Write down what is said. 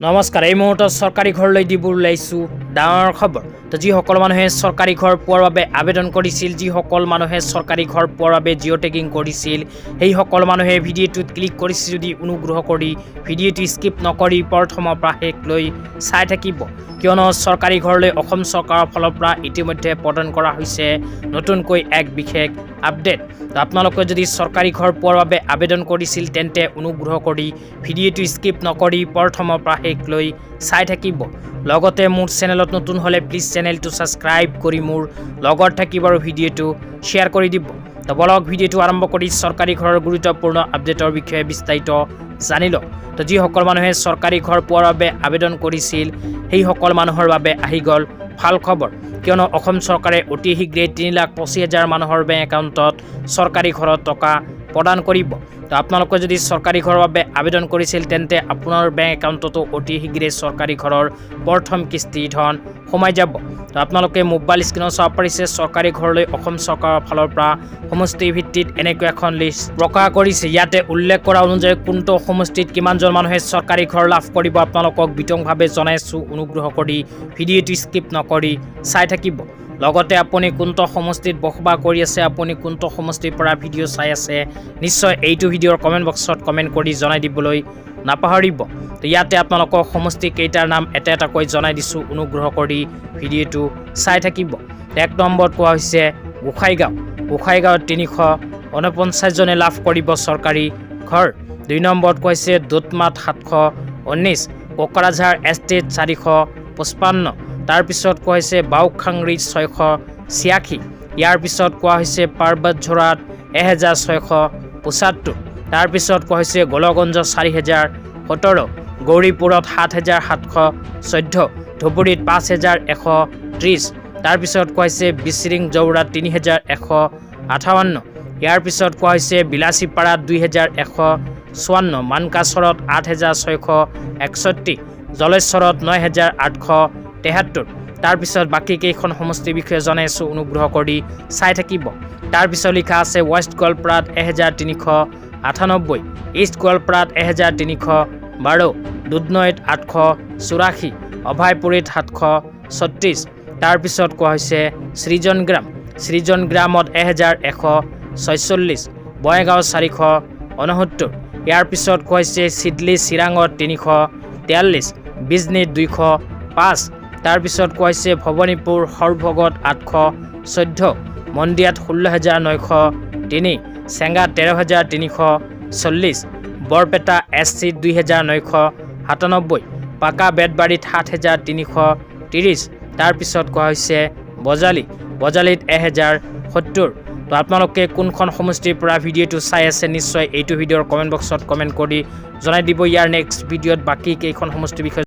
নমস্কাৰ এই মুহূৰ্তত চৰকাৰী ঘৰলৈ দিবোৰ লাইছো ডাঙৰ খবৰ তো যিসকল মানুহে চৰকাৰী ঘৰ পোৱাৰ বাবে আবেদন কৰিছিল যিসকল মানুহে চৰকাৰী ঘৰ পোৱাৰ বাবে জিঅ' টেগিং কৰিছিল সেই সকল মানুহে ভিডিঅ'টোত ক্লিক কৰিছে যদি অনুগ্ৰহ কৰি ভিডিঅ'টো স্কিপ নকৰি প্ৰথমৰ পৰা শেষলৈ চাই থাকিব কিয়নো চৰকাৰী ঘৰলৈ অসম চৰকাৰৰ ফালৰ পৰা ইতিমধ্যে প্ৰদান কৰা হৈছে নতুনকৈ এক বিশেষ আপডেট তো আপোনালোকে যদি চৰকাৰী ঘৰ পোৱাৰ বাবে আবেদন কৰিছিল তেন্তে অনুগ্ৰহ কৰি ভিডিঅ'টো স্কিপ নকৰি প্ৰথমৰ পৰা শেষলৈ চাই থাকিব লগতে মোৰ চেনেলত নতুন হলে প্লিজ চেনেলটো সাবস্ক্ৰাইব কৰি মোৰ লগত থাকিব আৰু ভিডিঅ'টো শ্বেয়াৰ কৰি দিব তো বলক ভিডিঅ'টো আৰম্ভ কৰি চৰকাৰী ঘৰৰ গুৰুত্বপূৰ্ণ আপডেটৰ বিষয়ে বিস্তাৰিত জানি লওক তো যিসকল মানুহে চৰকাৰী ঘৰ পোৱাৰ বাবে আবেদন কৰিছিল সেই সকল মানুহৰ বাবে আহি গ'ল ভাল খবৰ কিয়নো অসম চৰকাৰে অতি শীঘ্ৰে 3,25,000 মানুহৰ বেংক একাউণ্টত চৰকাৰী ঘৰৰ টকা প্ৰদান কৰিব তো আপোনালোকে যদি চৰকাৰী ঘৰৰ বাবে আবেদন কৰিছিল তেন্তে আপোনাৰ বেংক একাউণ্টতো অতি শীঘ্ৰে চৰকাৰী ঘৰৰ প্ৰথম কিস্তি ধন সোমাই যাব তো আপোনালোকে মোবাইল স্ক্ৰীনত চাব পাৰিছে চৰকাৰী ঘৰলৈ অসম চৰকাৰৰ ফালৰ পৰা সমষ্টি ভিত্তিত এনেকৈ এখন লিষ্ট প্ৰকাশ কৰিছে ইয়াতে উল্লেখ কৰা অনুযায়ী কোনটো সমষ্টিত কিমানজন মানুহে চৰকাৰী ঘৰ লাভ কৰিব আপোনালোকক বিতংভাৱে জনাইছো অনুগ্ৰহ কৰি ভিডিঅ'টো স্কিপ নকৰি চাই থাকিব লগতে আপুনি কোনটো সমষ্টিত বসবাস কৰি আছে আপুনি কোনটো সমষ্টিৰ পৰা ভিডিঅ' চাই আছে নিশ্চয় এইটো ভিডিঅ'ৰ কমেণ্ট বক্সত কমেণ্ট কৰি জনাই দিবলৈ নাপাহৰিব তো ইয়াতে আপোনালোকক সমষ্টি কেইটাৰ নাম এটা এটাকৈ জনাই দিছো অনুগ্ৰহ কৰি ভিডিঅ'টো চাই থাকিব এক নম্বৰত কোৱা হৈছে গোসাইগাঁৱত 349 জনে লাভ কৰিব চৰকাৰী ঘৰ 2 নম্বৰত কৈছে দুধমাত 719 কোকৰাঝাৰ এষ্টেট 455 তাৰ পিছত কোৱা হৈছে বাউখাংৰি 686 ইয়াৰ পিছত কোৱা হৈছে পাৰ্বতঝৰাত 1675 তাৰ পিছত কোৱা হৈছে গোলগঞ্জ 4017 গৌৰীপুৰত 7714 ধুবুৰীত 5130 তাৰ পিছত কোৱা হৈছে বিচিৰিং জৌৰাত 3158 ইয়াৰ পিছত কোৱা হৈছে বিলাসীপাৰাত 2154 মানকাচৰত 8661 জলেশ্বৰত 9873 তাৰ পিছত বাকী কেইখন সমষ্টিৰ বিষয়ে জনাইছো অনুগ্ৰহ কৰি চাই থাকিব তাৰ পিছত লিখা আছে ৱেষ্ট গোৱালপাৰাত 1398 ইষ্ট গোৱালপাৰাত 1312 দুধনৈত 884 অভয়পুৰীত 736 তাৰ পিছত কোৱা হৈছে সৃজনগ্ৰামত 1146 বঙাইগাঁও 469 ইয়াৰ পিছত কোৱা হৈছে চিডলি চিৰাঙত 343 বিজনীত 205 তাৰ পিছত কোৱা হৈছে ভৱানীপুৰ সৰভোগত 814 মন্দিয়াত 16,903 চেঙ্গা 13,340 বৰপেটা SC 2,997 পাকা বেতবাৰীত 7,330 তাৰ পিছত কোৱা হৈছে বজালিত 1,070 তো আপোনালোকে কোনখন সমষ্টিৰ পৰা ভিডিঅ'টো চাই আছে নিশ্চয় এইটো ভিডিঅ'ৰ কমেণ্ট বক্সত কমেণ্ট কৰি জনাই দিব ইয়াৰ নেক্সট ভিডিঅ'ত বাকী কেইখন সমষ্টিৰ বিষয়ে